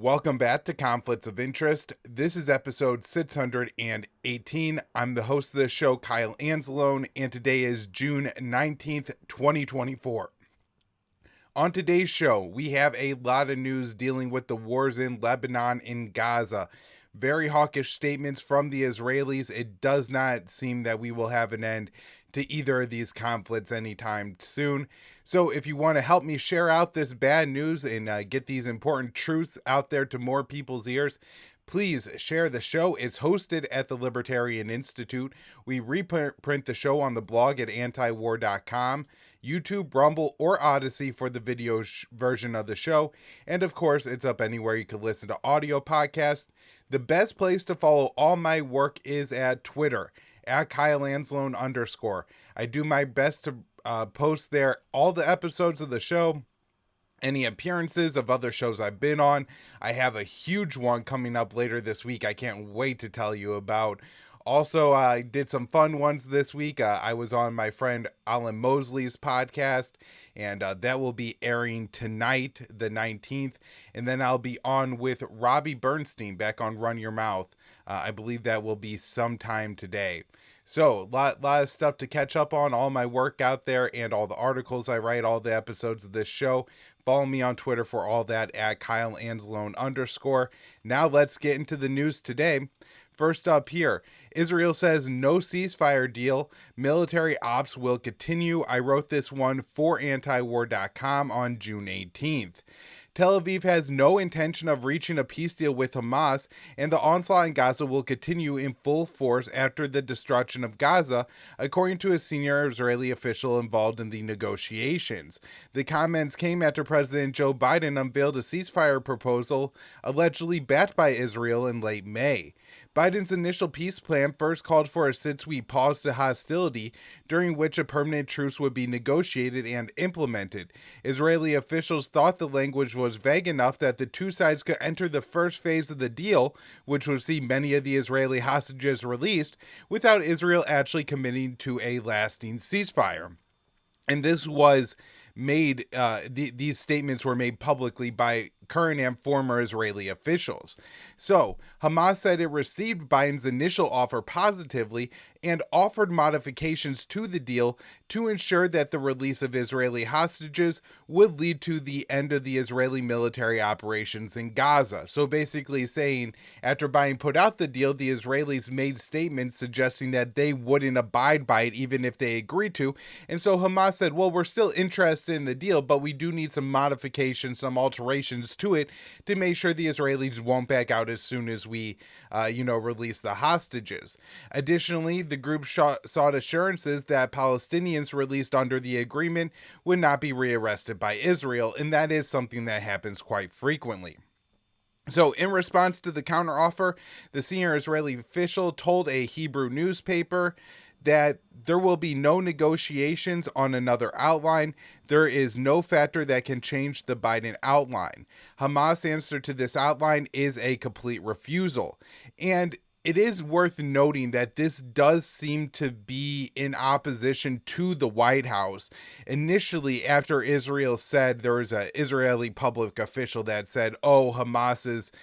Welcome back to Conflicts of Interest. This is episode 618. I'm the host of this show, Kyle Anzalone, and today is June 19th, 2024. On today's show, we have a lot of news dealing with the wars in Lebanon and Gaza. Very hawkish statements from the Israelis. It does not seem that we will have an end to either of these conflicts anytime soon. So if you want to help me share out this bad news and get these important truths out there to more people's ears, please share the show. It's hosted at the Libertarian Institute. We reprint the show on the blog at antiwar.com, YouTube, Rumble, or Odysee for the video version of the show. And of course, it's up anywhere you can listen to audio podcasts. The best place to follow all my work is at Twitter, at @KyleAnzalone_. I do my best to post there all the episodes of the show, any appearances of other shows I've been on. I have a huge one coming up later this week I can't wait to tell you about. Also, I did some fun ones this week. I was on my friend Alan Mosley's podcast, and that will be airing tonight, the 19th. And then I'll be on with Robbie Bernstein back on Run Your Mouth. I believe that will be sometime today. So, lot of stuff to catch up on, all my work out there and all the articles I write, all the episodes of this show. Follow me on Twitter for all that at @KyleAnzalone_. Now let's get into the news today. First up here, Israel says no ceasefire deal. Military ops will continue. I wrote this one for antiwar.com on June 18th. Tel Aviv has no intention of reaching a peace deal with Hamas, and the onslaught in Gaza will continue in full force after the destruction of Gaza, according to a senior Israeli official involved in the negotiations. The comments came after President Joe Biden unveiled a ceasefire proposal allegedly backed by Israel in late May. Biden's initial peace plan first called for a 6-week pause to hostility, during which a permanent truce would be negotiated and implemented. Israeli officials thought the language was vague enough that the two sides could enter the first phase of the deal, which would see many of the Israeli hostages released, without Israel actually committing to a lasting ceasefire. And this was made, these statements were made publicly by current and former Israeli officials. So, Hamas said it received Biden's initial offer positively and offered modifications to the deal to ensure that the release of Israeli hostages would lead to the end of the Israeli military operations in Gaza. So basically saying, after Biden put out the deal, the Israelis made statements suggesting that they wouldn't abide by it even if they agreed to. And so Hamas said, well, we're still interested in the deal, but we do need some modifications, some alterations to it to make sure the Israelis won't back out as soon as we, release the hostages. Additionally, the group sought assurances that Palestinians released under the agreement would not be rearrested by Israel, and that is something that happens quite frequently. So, in response to the counteroffer, the senior Israeli official told a Hebrew newspaper that there will be no negotiations on another outline. There is no factor that can change the Biden outline. Hamas' answer to this outline is a complete refusal. And it is worth noting that this does seem to be in opposition to the White House. Initially, after Israel said, there was an Israeli public official that said, Hamas's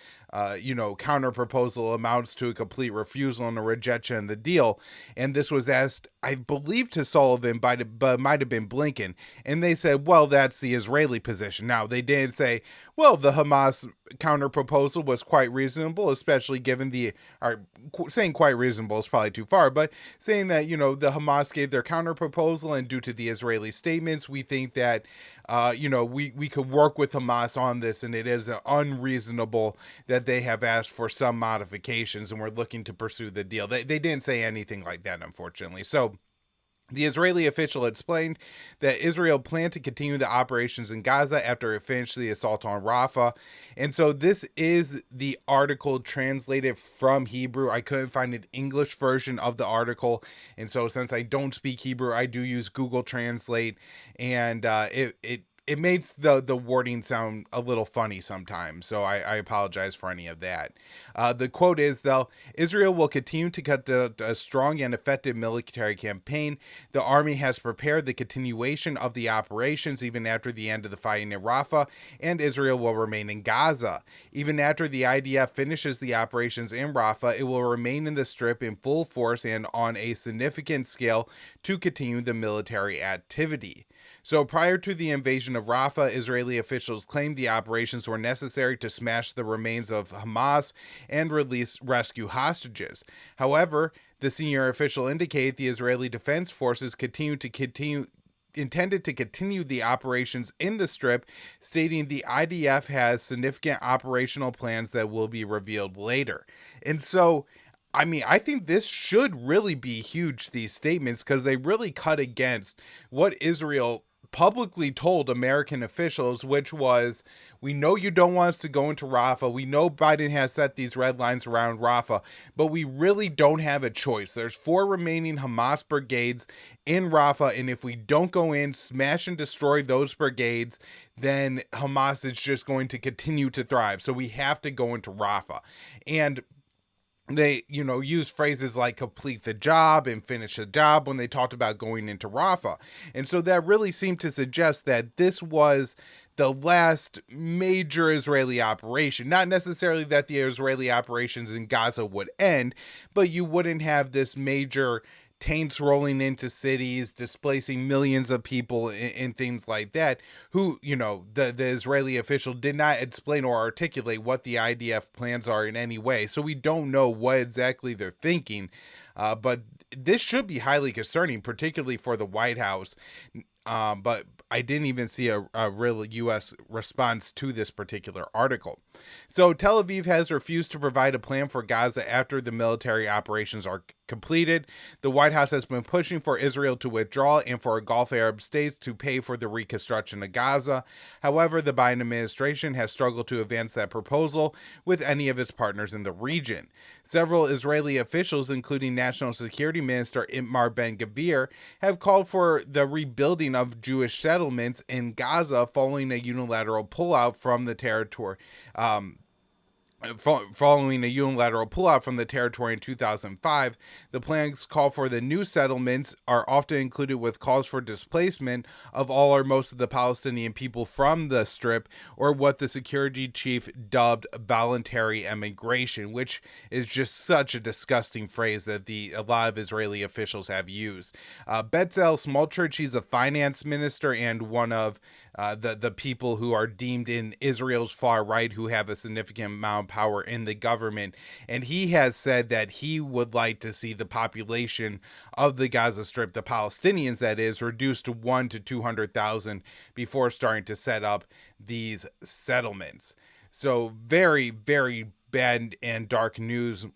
counter proposal amounts to a complete refusal and a rejection of the deal. And this was asked, I believe, to Sullivan, but it might have been Blinken. And they said, well, that's the Israeli position. Now, they did say, well, the Hamas counter proposal was quite reasonable, especially given saying quite reasonable is probably too far, but saying that, the Hamas gave their counter proposal, and due to the Israeli statements, we think that, we could work with Hamas on this, and it is unreasonable that they have asked for some modifications and we're looking to pursue the deal. They didn't say anything like that, unfortunately. So the Israeli official explained that Israel planned to continue the operations in Gaza after it finished the assault on Rafah. And so this is the article translated from Hebrew. I couldn't find an English version of the article. And so since I don't speak Hebrew, I do use Google Translate. And it it makes the wording sound a little funny sometimes, so I apologize for any of that. The quote is, though, Israel will continue to conduct a strong and effective military campaign. The army has prepared the continuation of the operations even after the end of the fighting in Rafah, and Israel will remain in Gaza. Even after the IDF finishes the operations in Rafah, it will remain in the Strip in full force and on a significant scale to continue the military activity. So prior to the invasion of Rafah, Israeli officials claimed the operations were necessary to smash the remains of Hamas and rescue hostages. However, the senior official indicated the Israeli Defense Forces intended to continue the operations in the Strip, stating the IDF has significant operational plans that will be revealed later. And so, I mean, I think this should really be huge, these statements, because they really cut against what Israel publicly told American officials, which was, we know you don't want us to go into Rafah. We know Biden has set these red lines around Rafah, but we really don't have a choice. There's 4 remaining Hamas brigades in Rafah, and if we don't go in, smash and destroy those brigades, then Hamas is just going to continue to thrive. So we have to go into Rafah. And they, use phrases like complete the job and finish the job when they talked about going into Rafah. And so that really seemed to suggest that this was the last major Israeli operation. Not necessarily that the Israeli operations in Gaza would end, but you wouldn't have this major tanks rolling into cities, displacing millions of people and things like that, who, the Israeli official did not explain or articulate what the IDF plans are in any way. So we don't know what exactly they're thinking. But this should be highly concerning, particularly for the White House. But I didn't even see a real U.S. response to this particular article. So Tel Aviv has refused to provide a plan for Gaza after the military operations are completed. The White House has been pushing for Israel to withdraw and for Gulf Arab states to pay for the reconstruction of Gaza. However, the Biden administration has struggled to advance that proposal with any of its partners in the region. Several Israeli officials, including National Security Minister Itamar Ben-Gvir, have called for the rebuilding of Jewish settlements in Gaza following a unilateral pullout from the territory. Following a unilateral pullout from the territory in 2005, the plans call for the new settlements are often included with calls for displacement of all or most of the Palestinian people from the Strip, or what the security chief dubbed voluntary emigration, which is just such a disgusting phrase that a lot of Israeli officials have used. Bezalel Smotrich, he's a finance minister and one of the people who are deemed in Israel's far right, who have a significant amount of power in the government. And he has said that he would like to see the population of the Gaza Strip, the Palestinians that is, reduced to 1 to 200,000 before starting to set up these settlements. So very, very bad and dark news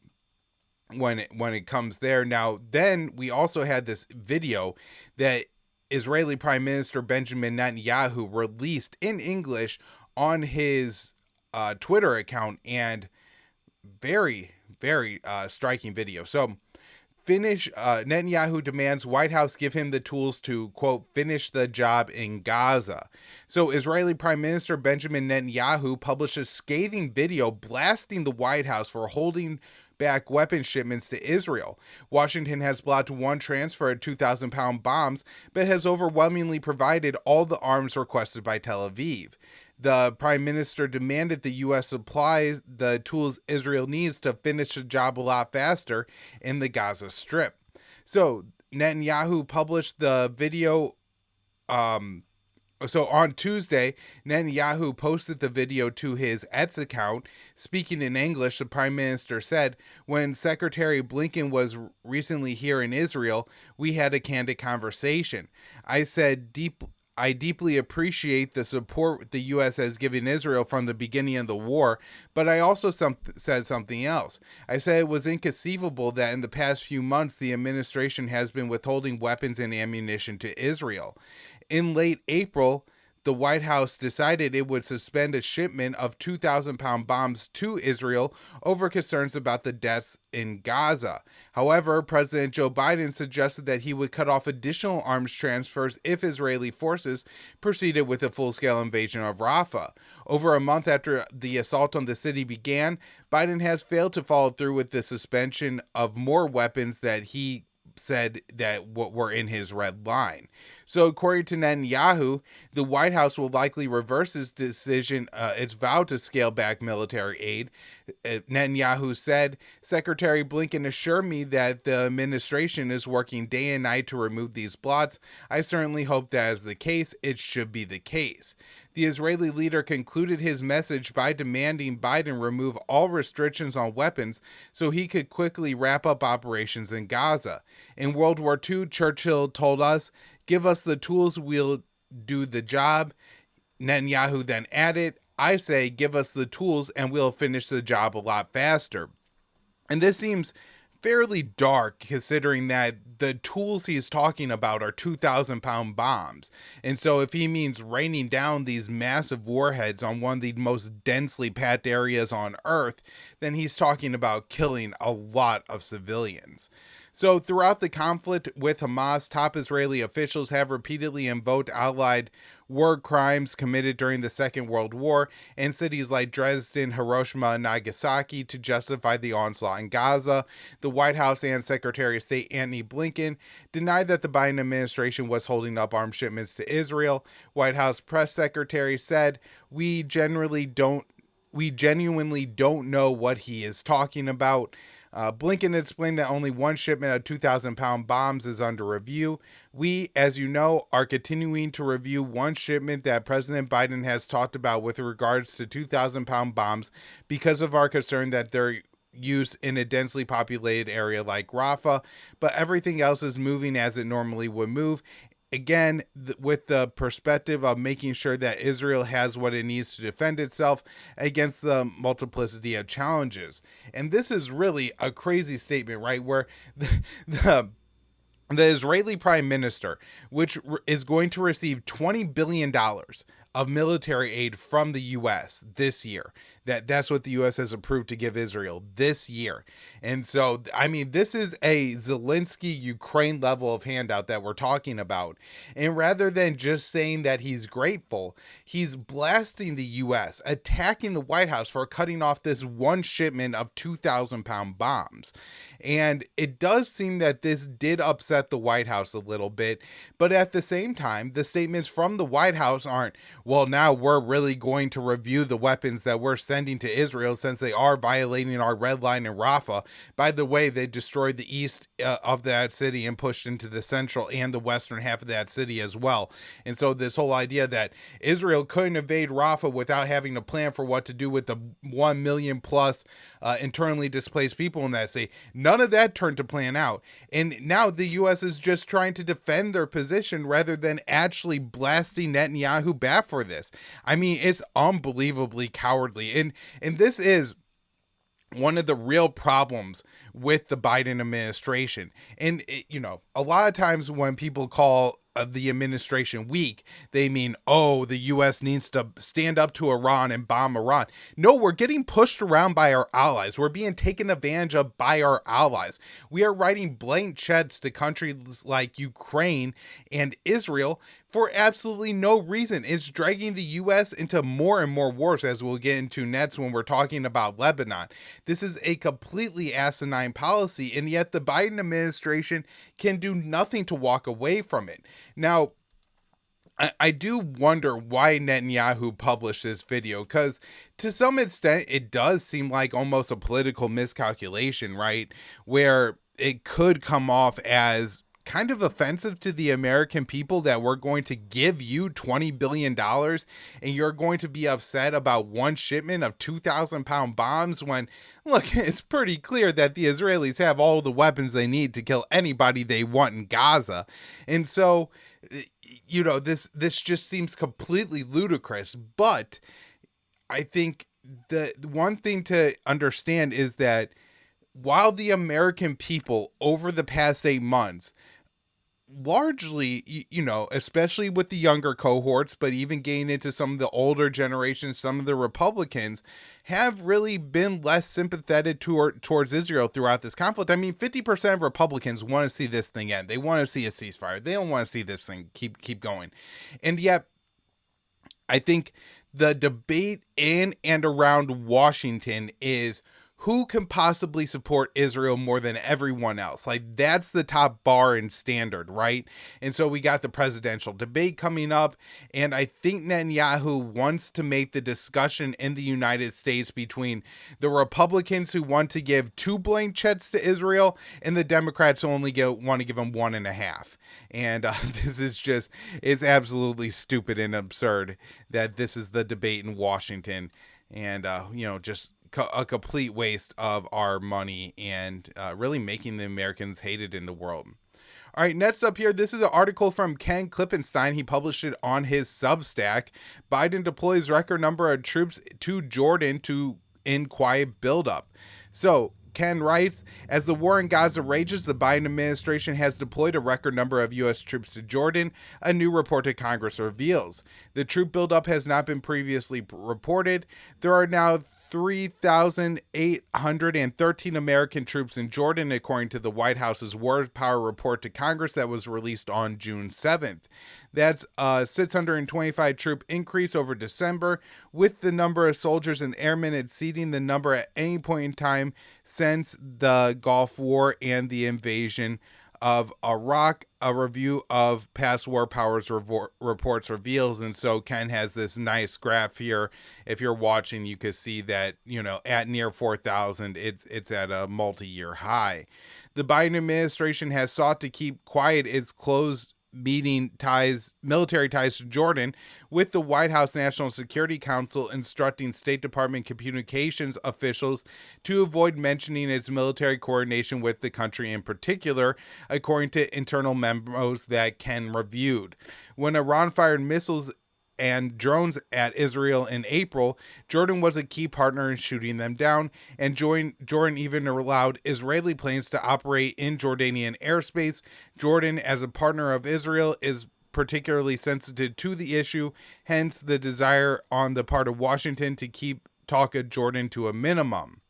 when it comes there. Now, then we also had this video that Israeli Prime Minister Benjamin Netanyahu released in English on his Twitter account, and very, very striking video. So, Netanyahu demands White House give him the tools to, quote, finish the job in Gaza. So Israeli Prime Minister Benjamin Netanyahu published a scathing video blasting the White House for holding back weapon shipments to Israel. Washington has blocked one transfer of 2,000-pound bombs, but has overwhelmingly provided all the arms requested by Tel Aviv. The prime minister demanded the U.S. supply the tools Israel needs to finish the job a lot faster in the Gaza Strip. So Netanyahu published the video. So on Tuesday, Netanyahu posted the video to his X account. Speaking in English, the prime minister said, "When Secretary Blinken was recently here in Israel, we had a candid conversation. I deeply appreciate the support the U.S. has given Israel from the beginning of the war, but I also said something else. I said it was inconceivable that in the past few months the administration has been withholding weapons and ammunition to Israel. In late April, the White House decided it would suspend a shipment of 2,000-pound bombs to Israel over concerns about the deaths in Gaza. However, President Joe Biden suggested that he would cut off additional arms transfers if Israeli forces proceeded with a full-scale invasion of Rafah. Over a month after the assault on the city began, Biden has failed to follow through with the suspension of more weapons that he said that what were in his red line. So according to Netanyahu, the White House will likely reverse its decision, its vow to scale back military aid. Netanyahu said, Secretary Blinken assured me that the administration is working day and night to remove these blots. I certainly hope that is the case. It should be the case. The Israeli leader concluded his message by demanding Biden remove all restrictions on weapons so he could quickly wrap up operations in Gaza. In World War II, Churchill told us, "Give us the tools, we'll do the job." Netanyahu then added, "I say, give us the tools and we'll finish the job a lot faster." And this seems fairly dark considering that the tools he's talking about are 2,000-pound bombs. And so if he means raining down these massive warheads on one of the most densely packed areas on Earth, then he's talking about killing a lot of civilians. So throughout the conflict with Hamas, top Israeli officials have repeatedly invoked Allied war crimes committed during the Second World War in cities like Dresden, Hiroshima, and Nagasaki to justify the onslaught in Gaza. The White House and Secretary of State Antony Blinken denied that the Biden administration was holding up arms shipments to Israel. White House press secretary said, we genuinely don't know what he is talking about. Blinken explained that only one shipment of 2,000-pound bombs is under review. We, as you know, are continuing to review one shipment that President Biden has talked about with regards to 2,000-pound bombs because of our concern that their use in a densely populated area like Rafah, but everything else is moving as it normally would move. Again, with the perspective of making sure that Israel has what it needs to defend itself against the multiplicity of challenges. And this is really a crazy statement, right? Where the Israeli prime minister, which is going to receive $20 billion of military aid from the U.S. this year. That's what the U.S. has approved to give Israel this year. And so, I mean, this is a Zelensky-Ukraine level of handout that we're talking about. And rather than just saying that he's grateful, he's blasting the U.S., attacking the White House for cutting off this one shipment of 2,000-pound bombs. And it does seem that this did upset the White House a little bit. But at the same time, the statements from the White House aren't, well, now we're really going to review the weapons that we're sending to Israel since they are violating our red line in Rafah. By the way, they destroyed the east of that city and pushed into the central and the western half of that city as well. And so this whole idea that Israel couldn't invade Rafah without having a plan for what to do with the 1 million plus internally displaced people in that city, none of that turned to plan out. And now the U.S. is just trying to defend their position rather than actually blasting Netanyahu back for this. I mean, it's unbelievably cowardly. And this is one of the real problems with the Biden administration. And, a lot of times when people call the administration weak, they mean, oh, the U.S. needs to stand up to Iran and bomb Iran. No, we're getting pushed around by our allies. We're being taken advantage of by our allies. We are writing blank checks to countries like Ukraine and Israel for absolutely no reason. It's dragging the U.S. into more and more wars, as we'll get into next when we're talking about Lebanon. This is a completely asinine policy, and yet the Biden administration can do nothing to walk away from it. Now, I do wonder why Netanyahu published this video, because to some extent, it does seem like almost a political miscalculation, right? Where it could come off as kind of offensive to the American people that we're going to give you $20 billion and you're going to be upset about one shipment of 2,000-pound bombs when, look, it's pretty clear that the Israelis have all the weapons they need to kill anybody they want in Gaza. And so, this just seems completely ludicrous. But I think the one thing to understand is that while the American people over the past 8 months largely, especially with the younger cohorts, but even getting into some of the older generations, some of the Republicans have really been less sympathetic towards Israel throughout this conflict. I mean, 50% of Republicans want to see this thing end. They want to see a ceasefire. They don't want to see this thing keep going. And yet, I think the debate in and around Washington is who can possibly support Israel more than everyone else. Like, that's the top bar and standard, right? And so we got the presidential debate coming up, and I think Netanyahu wants to make the discussion in the United States between the Republicans who want to give 2 blank checks to Israel and the Democrats who only want to give them 1.5. And this is just, it's absolutely stupid and absurd that this is the debate in Washington, and just a complete waste of our money, and really making the Americans hated in the world. All right, next up here, this is an article from Ken Klippenstein. He published it on his Substack. Biden deploys record number of troops to Jordan in quiet buildup. So Ken writes, as the war in Gaza rages, the Biden administration has deployed a record number of U.S. troops to Jordan, a new report to Congress reveals. The troop buildup has not been previously reported. There are now 3,813 American troops in Jordan, according to the White House's War Power report to Congress that was released on June 7th. That's a 625 troop increase over December, with the number of soldiers and airmen exceeding the number at any point in time since the Gulf War and the invasion of Iraq, a review of past war powers reports reveals. And so Ken has this nice graph here. If you're watching, you can see that, at near 4,000, it's at a multi-year high. The Biden administration has sought to keep quiet its closed military ties to Jordan, with the White House National Security Council instructing State Department communications officials to avoid mentioning its military coordination with the country in particular, according to internal memos that Ken reviewed. When Iran fired missiles and drones at Israel in April, Jordan was a key partner in shooting them down, and Jordan even allowed Israeli planes to operate in Jordanian airspace. Jordan, as a partner of Israel, is particularly sensitive to the issue, hence the desire on the part of Washington to keep talk of Jordan to a minimum.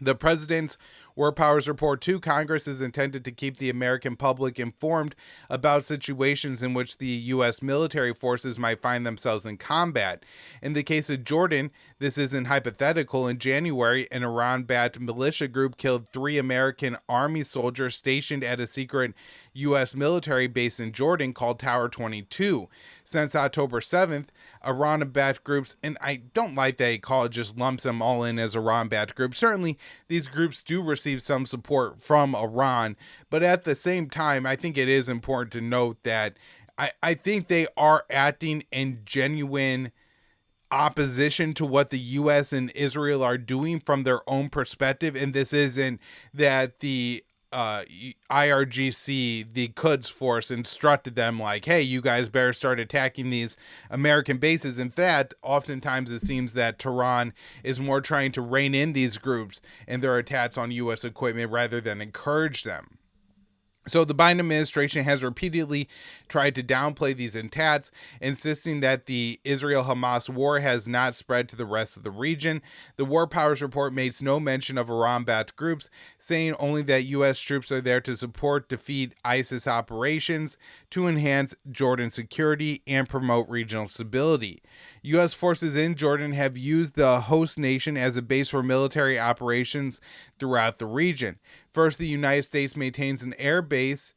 The president's War Powers report to Congress is intended to keep the American public informed about situations in which the U.S. military forces might find themselves in combat. In the case of Jordan, this isn't hypothetical. In January, an Iran-backed militia group killed 3 American Army soldiers stationed at a secret U.S. military base in Jordan called Tower 22. Since October 7th, Iran-backed groups, and I don't like that he just lumps them all in as Iran-backed groups. Certainly, these groups do receive some support from Iran, but at the same time, I think it is important to note that I think they are acting in genuine opposition to what the U.S. and Israel are doing from their own perspective, and this isn't that the IRGC, the Quds force, instructed them like, hey, you guys better start attacking these American bases. In fact, oftentimes it seems that Tehran is more trying to rein in these groups and their attacks on U.S. equipment rather than encourage them. So the Biden administration has repeatedly tried to downplay these attacks, insisting that the Israel-Hamas war has not spread to the rest of the region. The War Powers report makes no mention of Iran-backed groups, saying only that U.S. troops are there to support defeat ISIS operations, to enhance Jordan's security, and promote regional stability. U.S. forces in Jordan have used the host nation as a base for military operations throughout the region. First, the United States maintains an air base,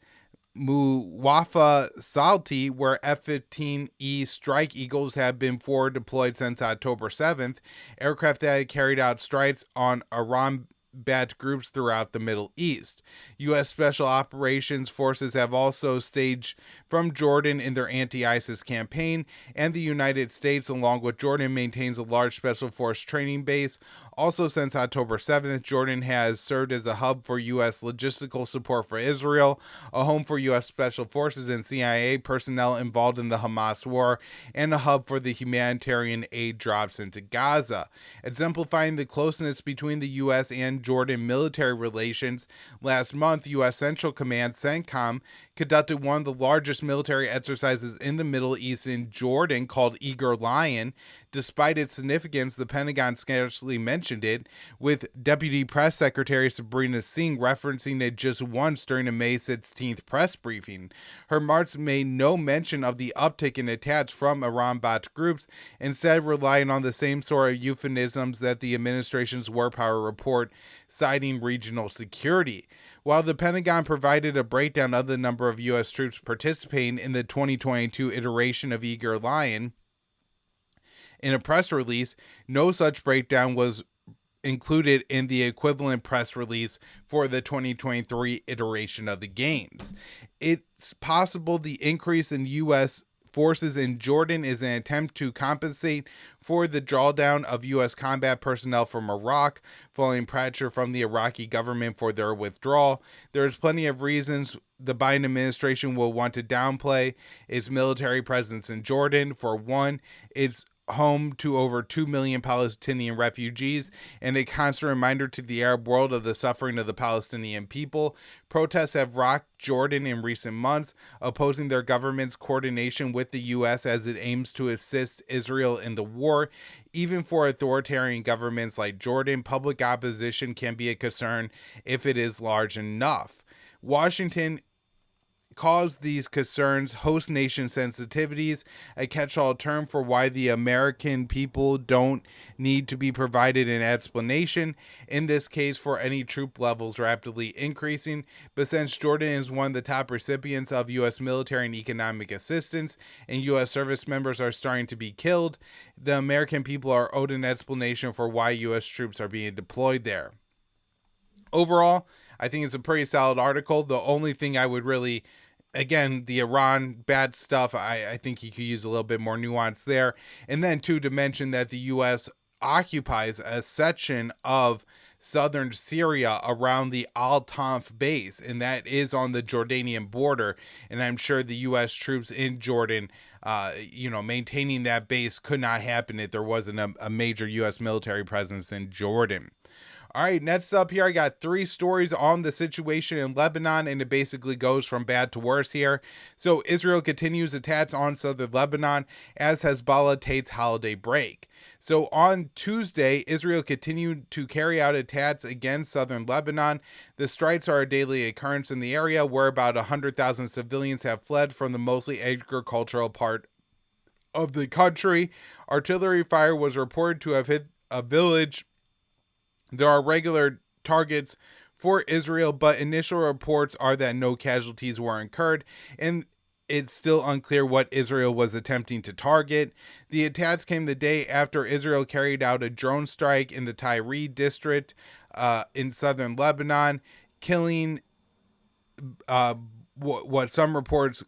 Muwafa Salti, where F-15E Strike Eagles have been forward deployed since October 7th, aircraft that had carried out strikes on Iran-backed groups throughout the Middle East. U.S. Special Operations Forces have also staged from Jordan in their anti-ISIS campaign, and the United States, along with Jordan, maintains a large Special Force training base Also, since October 7th, Jordan has served as a hub for U.S. logistical support for Israel, a home for U.S. Special Forces and CIA personnel involved in the Hamas war, and a hub for the humanitarian aid drops into Gaza. Exemplifying the closeness between the U.S. and Jordan military relations, last month, U.S. Central Command, CENTCOM, conducted one of the largest military exercises in the Middle East in Jordan called Eager Lion. Despite its significance, the Pentagon scarcely mentioned it, with Deputy Press Secretary Sabrina Singh referencing it just once during a May 16th press briefing. Her remarks made no mention of the uptick in attacks from Iran-backed groups, instead relying on the same sort of euphemisms that the administration's War Power report, citing regional security. While the Pentagon provided a breakdown of the number of U.S. troops participating in the 2022 iteration of Eager Lion, in a press release, no such breakdown was included in the equivalent press release for the 2023 iteration of the Games. It's possible the increase in U.S. forces in Jordan is an attempt to compensate for the drawdown of U.S. combat personnel from Iraq, following pressure from the Iraqi government for their withdrawal. There's plenty of reasons the Biden administration will want to downplay its military presence in Jordan. For one, it's home to over 2 million Palestinian refugees and a constant reminder to the Arab world of the suffering of the Palestinian people. Protests have rocked Jordan in recent months, opposing their government's coordination with the U.S. as it aims to assist Israel in the war. Even for authoritarian governments like Jordan, public opposition can be a concern if it is large enough. Washington calls these concerns host nation sensitivities, a catch-all term for why the American people don't need to be provided an explanation, in this case for any troop levels rapidly increasing. But since Jordan is one of the top recipients of U.S. military and economic assistance, and U.S. service members are starting to be killed, the American people are owed an explanation for why U.S. troops are being deployed there. Overall, I think it's a pretty solid article. The only thing I would really, again, the Iran bad stuff, I think he could use a little bit more nuance there. And then, too, to mention that the U.S. occupies a section of southern Syria around the Al-Tanf base, and that is on the Jordanian border. And I'm sure the U.S. troops in Jordan, maintaining that base could not happen if there wasn't a major U.S. military presence in Jordan. All right, next up here, I got 3 stories on the situation in Lebanon, and it basically goes from bad to worse here. So Israel continues attacks on southern Lebanon as Hezbollah takes holiday break. So on Tuesday, Israel continued to carry out attacks against southern Lebanon. The strikes are a daily occurrence in the area, where about 100,000 civilians have fled from the mostly agricultural part of the country. Artillery fire was reported to have hit a village. There are regular targets for Israel, but initial reports are that no casualties were incurred, and it's still unclear what Israel was attempting to target. The attacks came the day after Israel carried out a drone strike in the Tyre district in southern Lebanon, killing some reports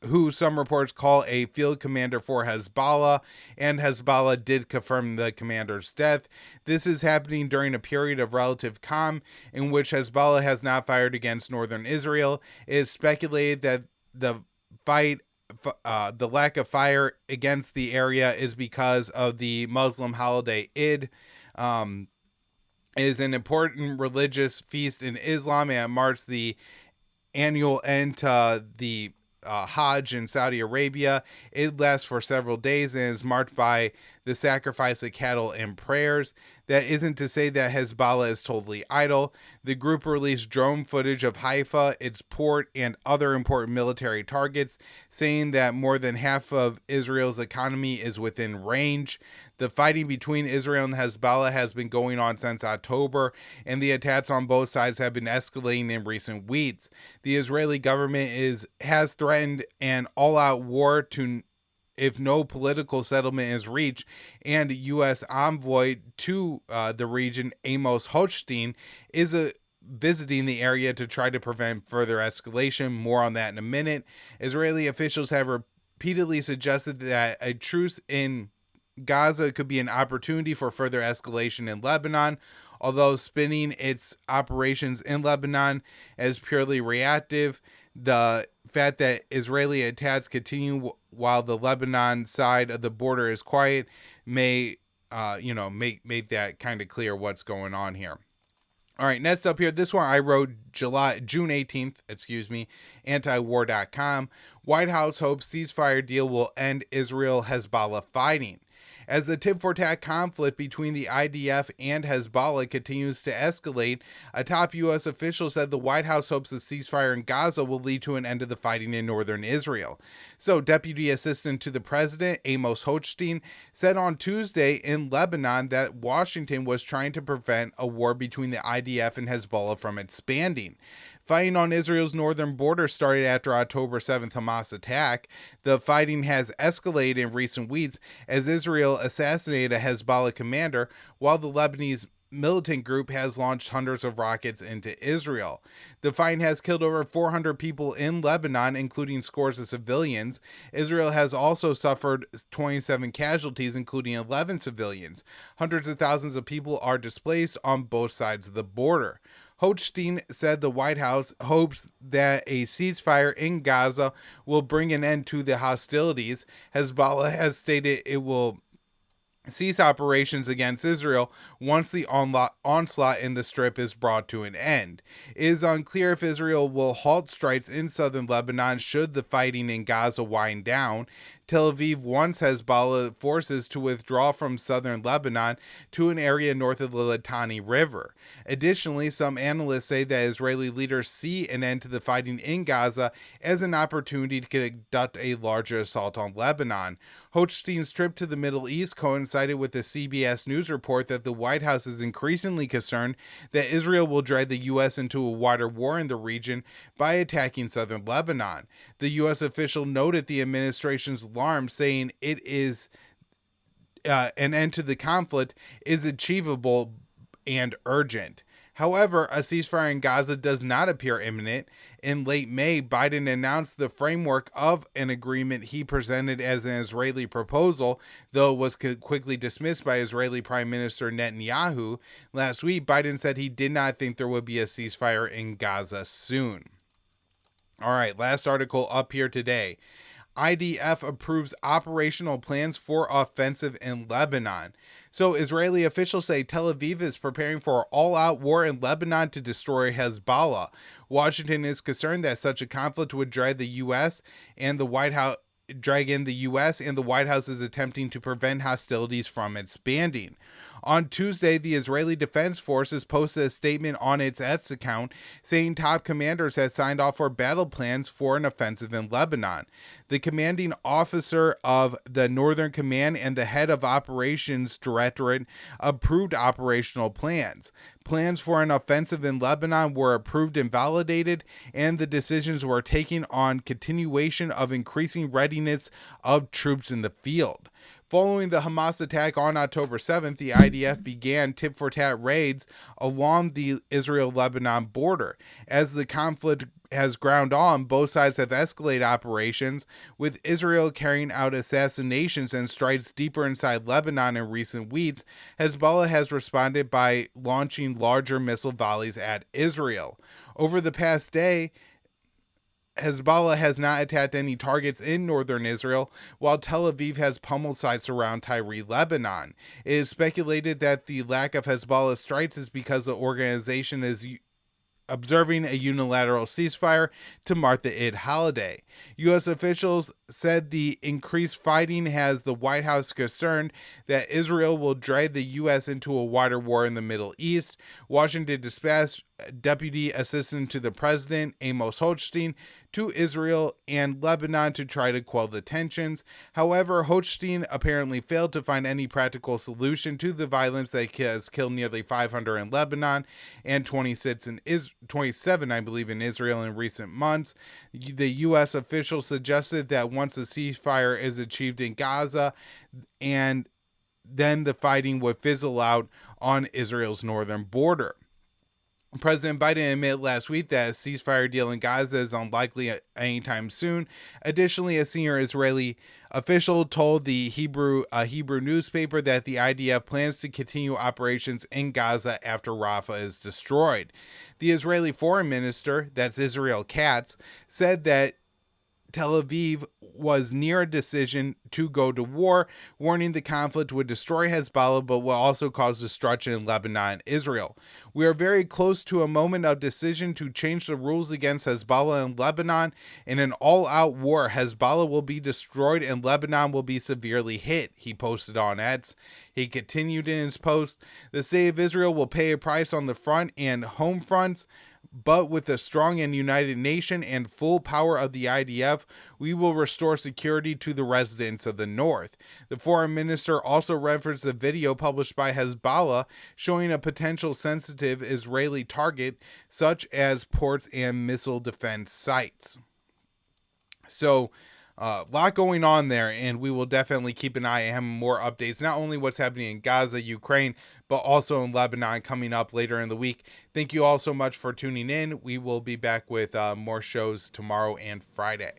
call a field commander for Hezbollah, and Hezbollah did confirm the commander's death. This is happening during a period of relative calm in which Hezbollah has not fired against northern Israel. It is speculated that the lack of fire against the area is because of the Muslim holiday Eid. Is an important religious feast in Islam, and it marks the annual end to the Hajj in Saudi Arabia. It lasts for several days and is marked by the sacrifice of cattle and prayers. That isn't to say that Hezbollah is totally idle. The group released drone footage of Haifa, its port, and other important military targets, saying that more than half of Israel's economy is within range. The fighting between Israel and Hezbollah has been going on since October, and the attacks on both sides have been escalating in recent weeks. The Israeli government has threatened an all-out war if no political settlement is reached, and U.S. envoy to the region, Amos Hochstein, is visiting the area to try to prevent further escalation. More on that in a minute. Israeli officials have repeatedly suggested that a truce in Gaza could be an opportunity for further escalation in Lebanon. Although spinning its operations in Lebanon as purely reactive, the fact that Israeli attacks continue while the Lebanon side of the border is quiet may, make that kind of clear what's going on here. All right, next up here, this one I wrote June 18th, antiwar.com. White House hopes ceasefire deal will end Israel-Hezbollah fighting. As the tit-for-tat conflict between the IDF and Hezbollah continues to escalate, a top U.S. official said the White House hopes the ceasefire in Gaza will lead to an end to the fighting in northern Israel. So, Deputy Assistant to the President, Amos Hochstein, said on Tuesday in Lebanon that Washington was trying to prevent a war between the IDF and Hezbollah from expanding. Fighting on Israel's northern border started after October 7th Hamas attack. The fighting has escalated in recent weeks as Israel assassinated a Hezbollah commander, while the Lebanese militant group has launched hundreds of rockets into Israel. The fighting has killed over 400 people in Lebanon, including scores of civilians. Israel has also suffered 27 casualties, including 11 civilians. Hundreds of thousands of people are displaced on both sides of the border. Hochstein said the White House hopes that a ceasefire in Gaza will bring an end to the hostilities. Hezbollah has stated it will cease operations against Israel once the onslaught in the Strip is brought to an end. It is unclear if Israel will halt strikes in southern Lebanon should the fighting in Gaza wind down. Tel Aviv wants Hezbollah forces to withdraw from southern Lebanon to an area north of the Litani River. Additionally, some analysts say that Israeli leaders see an end to the fighting in Gaza as an opportunity to conduct a larger assault on Lebanon. Hochstein's trip to the Middle East coincided with the CBS News report that the White House is increasingly concerned that Israel will drag the U.S. into a wider war in the region by attacking southern Lebanon. The U.S. official noted the administration's alarm, saying it is an end to the conflict is achievable and urgent. However, a ceasefire in Gaza does not appear imminent. In late May, Biden announced the framework of an agreement he presented as an Israeli proposal, though it was quickly dismissed by Israeli Prime Minister Netanyahu. Last week, Biden said he did not think there would be a ceasefire in Gaza soon. All right, last article up here today. IDF approves operational plans for offensive in Lebanon. So Israeli officials say Tel Aviv is preparing for an all-out war in Lebanon to destroy Hezbollah. Washington is concerned that such a conflict would drag the U.S. and the White House and the White House is attempting to prevent hostilities from expanding. On Tuesday, the Israeli Defense Forces posted a statement on its X account saying top commanders had signed off for battle plans for an offensive in Lebanon. The commanding officer of the Northern Command and the head of Operations Directorate approved operational plans. Plans for an offensive in Lebanon were approved and validated, and the decisions were taken on continuation of increasing readiness of troops in the field. Following the Hamas attack on October 7th, the IDF began tit-for-tat raids along the Israel-Lebanon border. As the conflict has ground on, both sides have escalated operations, with Israel carrying out assassinations and strikes deeper inside Lebanon in recent weeks. Hezbollah has responded by launching larger missile volleys at Israel. Over the past day, Hezbollah has not attacked any targets in northern Israel, while Tel Aviv has pummeled sites around Tyre, Lebanon. It is speculated that the lack of Hezbollah strikes is because the organization is observing a unilateral ceasefire to mark the Eid holiday. U.S. officials said the increased fighting has the White House concerned that Israel will drag the U.S. into a wider war in the Middle East. Washington dispatched Deputy Assistant to the President, Amos Hochstein, to Israel and Lebanon to try to quell the tensions. However, Hochstein apparently failed to find any practical solution to the violence that has killed nearly 500 in Lebanon and 27, I believe, in Israel in recent months. The U.S. official suggested that once a ceasefire is achieved in Gaza, and then the fighting would fizzle out on Israel's northern border. President Biden admitted last week that a ceasefire deal in Gaza is unlikely anytime soon. Additionally, a senior Israeli official told the Hebrew newspaper that the IDF plans to continue operations in Gaza after Rafah is destroyed. The Israeli foreign minister, that's Israel Katz, said that Tel Aviv was near a decision to go to war, warning the conflict would destroy Hezbollah but will also cause destruction in Lebanon and Israel. We are very close to a moment of decision to change the rules against Hezbollah in Lebanon. In an all-out war, Hezbollah will be destroyed and Lebanon will be severely hit, he posted on X. He continued in his post, the state of Israel will pay a price on the front and home fronts, but with a strong and united nation and full power of the IDF, we will restore security to the residents of the north. The foreign minister also referenced a video published by Hezbollah showing a potential sensitive Israeli target, such as ports and missile defense sites. So, a lot going on there, and we will definitely keep an eye on having more updates, not only what's happening in Gaza, Ukraine, but also in Lebanon coming up later in the week. Thank you all so much for tuning in. We will be back with more shows tomorrow and Friday.